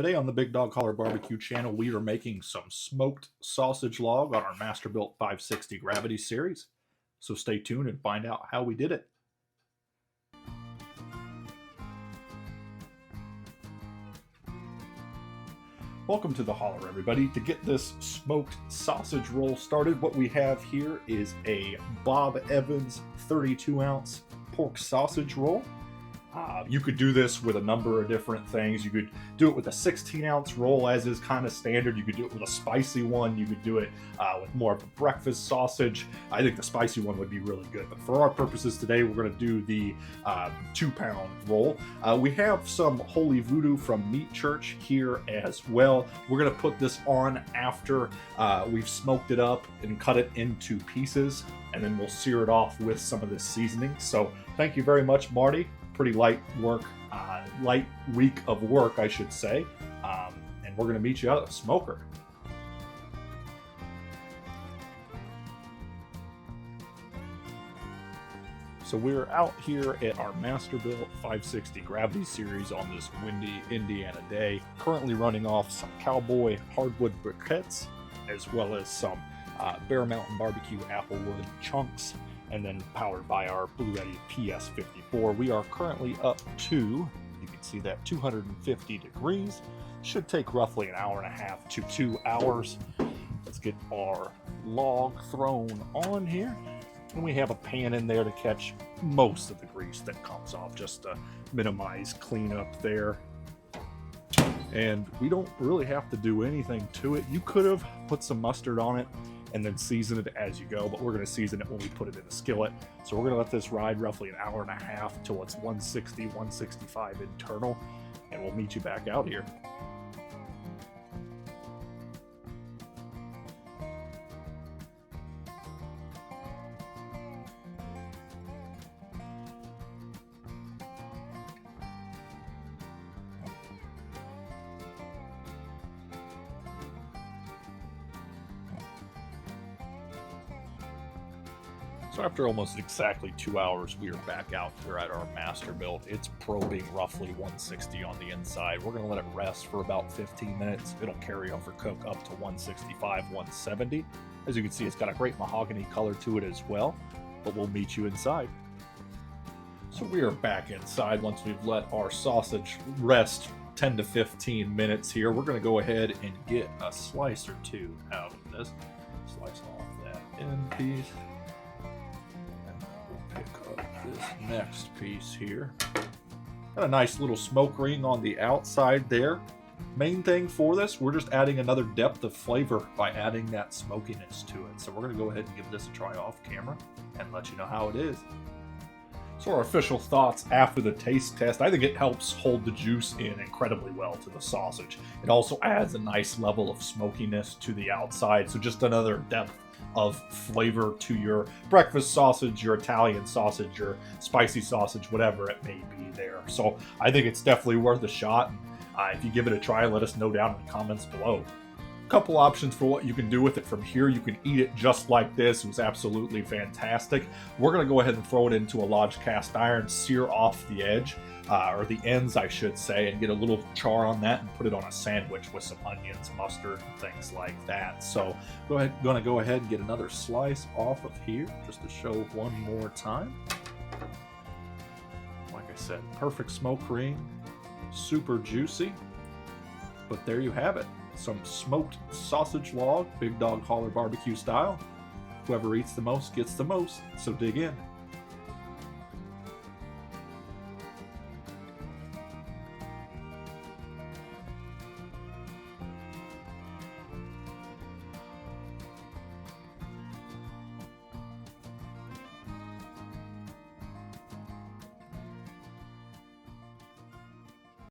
Today on the Big Dog Holler Barbecue channel, we are making some smoked sausage log on our Masterbuilt 560 Gravity series. So stay tuned and find out how we did it. Welcome to the Holler, everybody. To get this smoked sausage roll started, what we have here is a Bob Evans 32-ounce pork sausage roll. You could do this with a number of different things. You could do it with a 16-ounce roll, as is kind of standard. You could do it with a spicy one. You could do it with more of a breakfast sausage. I think the spicy one would be really good. But for our purposes today, we're going to do the 2-pound roll. We have some Holy Voodoo from Meat Church here as well. We're going to put this on after we've smoked it up and cut it into pieces, and then we'll sear it off with some of this seasoning. So thank you very much, Marty. Pretty light week of work, I should say, and we're going to meet you out at the smoker. So we're out here at our Masterbuilt 560 Gravity series on this windy Indiana day, currently running off some Cowboy hardwood briquettes, as well as some Bear Mountain Barbecue applewood chunks, and then powered by our Blue Ready PS54. We are currently up to, you can see that, 250 degrees. Should take roughly an hour and a half to 2 hours. Let's get our log thrown on here. And we have a pan in there to catch most of the grease that comes off, just to minimize cleanup there. And we don't really have to do anything to it. You could have put some mustard on it and then season it as you go, but we're going to season it when we put it in the skillet. So we're going to let this ride roughly an hour and a half till it's 160, 165 internal, and we'll meet you back out here. So after almost exactly 2 hours, we are back out here at our Masterbuilt. It's probing roughly 160 on the inside. We're going to let it rest for about 15 minutes. It'll carry over cook up to 165, 170. As you can see, it's got a great mahogany color to it as well, but we'll meet you inside. So we are back inside once we've let our sausage rest 10 to 15 minutes here. We're going to go ahead and get a slice or two out of this. Slice off that end piece. Pick up this next piece here. Got a nice little smoke ring on the outside there. Main thing for this, we're just adding another depth of flavor by adding that smokiness to it. So we're going to go ahead and give this a try off camera and let you know how it is. So our official thoughts after the taste test, I think it helps hold the juice in incredibly well to the sausage. It also adds a nice level of smokiness to the outside, so just another depth of flavor to your breakfast sausage, your Italian sausage, your spicy sausage, whatever it may be there. So I think it's definitely worth a shot. If you give it a try, let us know down in the comments below. Couple options for what you can do with it from here. You can eat it just like this. It was absolutely fantastic. We're going to go ahead and throw it into a lodge cast iron, sear off the edge, or the ends I should say, and get a little char on that and put it on a sandwich with some onions, mustard, and things like that. So going to go ahead and get another slice off of here just to show one more time. Like I said, perfect smoke ring, super juicy, but there you have it. Some smoked sausage log, Big Dog Holler barbecue style. Whoever eats the most gets the most, so dig in.